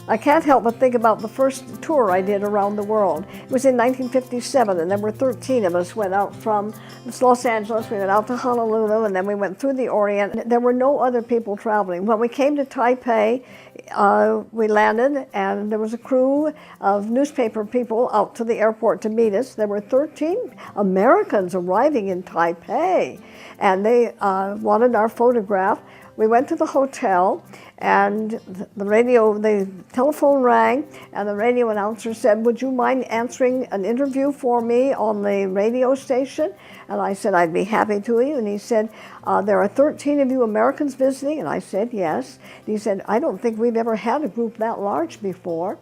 I can't help but think about the first tour I did around the world. It was in 1957, and there were 13 of us went out from Los Angeles, we went out to Honolulu, and then we went through the Orient. There were no other people traveling. When we came to Taipei, we landed, and there was a crew of newspaper people out to the airport to meet us. There were 13 Americans arriving in Taipei, and they wanted our photograph. We went to the hotel, and the telephone rang, and the radio announcer said, "Would you mind answering an interview for me on the radio station?" And I said, "I'd be happy to." And he said, "There are 13 of you Americans visiting?" And I said, "Yes." And he said, "I don't think we've ever had a group that large before."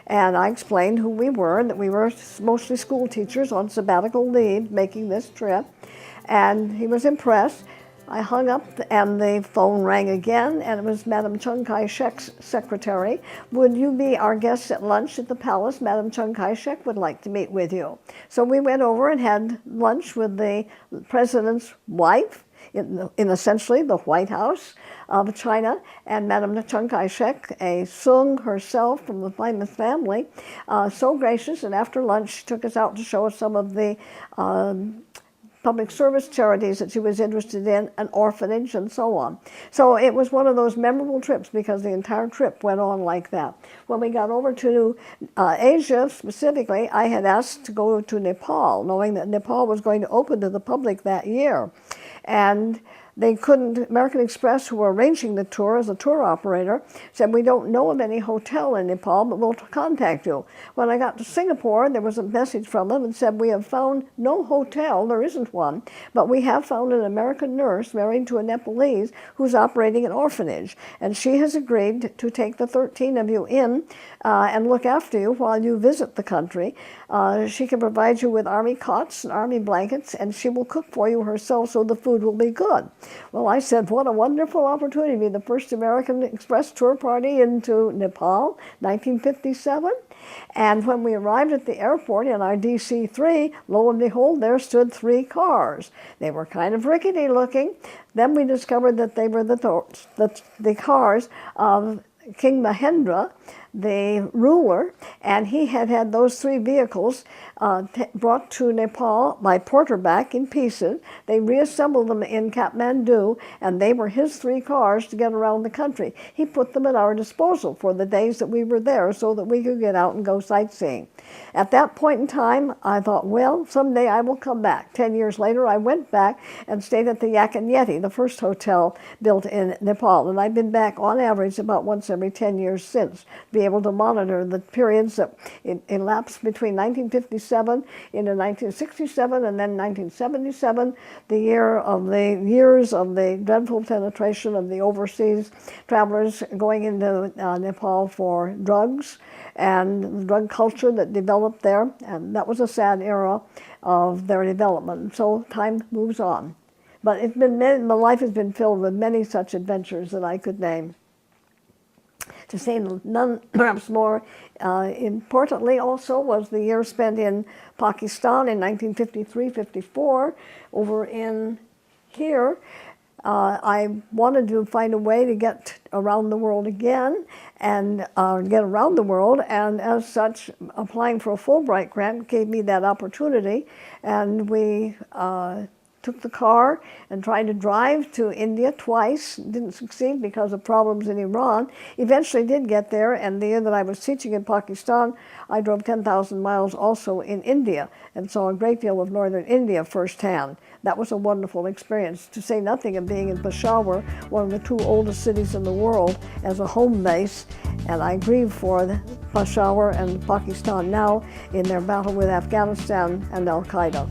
And I explained who we were, and that we were mostly school teachers on sabbatical leave making this trip. And he was impressed. I hung up, and the phone rang again, and it was Madam Chiang Kai-shek's secretary. "Would you be our guests at lunch at the palace? Madam Chiang Kai-shek would like to meet with you." So we went over and had lunch with the president's wife in essentially the White House of China, and Madam Chiang Kai-shek, a Sung herself from the famous family, so gracious, and after lunch she took us out to show us some of the public service charities that she was interested in, an orphanage, and so on. So it was one of those memorable trips because the entire trip went on like that. When we got over to Asia specifically, I had asked to go to Nepal, knowing that Nepal was going to open to the public that year. And they couldn't, American Express, who were arranging the tour as a tour operator, said, "We don't know of any hotel in Nepal, but we'll contact you." When I got to Singapore, there was a message from them and said, "We have found no hotel, there isn't one, but we have found an American nurse married to a Nepalese who's operating an orphanage, and she has agreed to take the 13 of you in and look after you while you visit the country. She can provide you with army cots and army blankets, and she will cook for you herself so the food will be good." Well, I said, what a wonderful opportunity to be the first American Express tour party into Nepal, 1957. And when we arrived at the airport in our DC-3, lo and behold, there stood 3 cars. They were kind of rickety looking. Then we discovered that they were the cars of King Mahendra, the ruler, and he had had those 3 vehicles brought to Nepal by Porterback in pieces. They reassembled them in Kathmandu, and they were his 3 cars to get around the country. He put them at our disposal for the days that we were there so that we could get out and go sightseeing. At that point in time, I thought, well, someday I will come back. 10 years later, I went back and stayed at the Yak and Yeti, the first hotel built in Nepal, and I've been back on average about once every 10 years since, to be able to monitor the periods that elapsed between 1957 into 1967 and then 1977, the years of the dreadful penetration of the overseas travelers going into Nepal for drugs and the drug culture that developed there, and that was a sad era of their development. So time moves on. But my life has been filled with many such adventures that I could name. To say none, perhaps more importantly also, was the year spent in Pakistan in 1953-54. Over in here, I wanted to find a way to get around the world again and get around the world, and as such, applying for a Fulbright grant gave me that opportunity, and we took the car and tried to drive to India twice. Didn't succeed because of problems in Iran. Eventually did get there, and the year that I was teaching in Pakistan, I drove 10,000 miles also in India and saw a great deal of northern India firsthand. That was a wonderful experience, to say nothing of being in Peshawar, one of the 2 oldest cities in the world, as a home base. And I grieve for Peshawar and Pakistan now in their battle with Afghanistan and Al-Qaeda.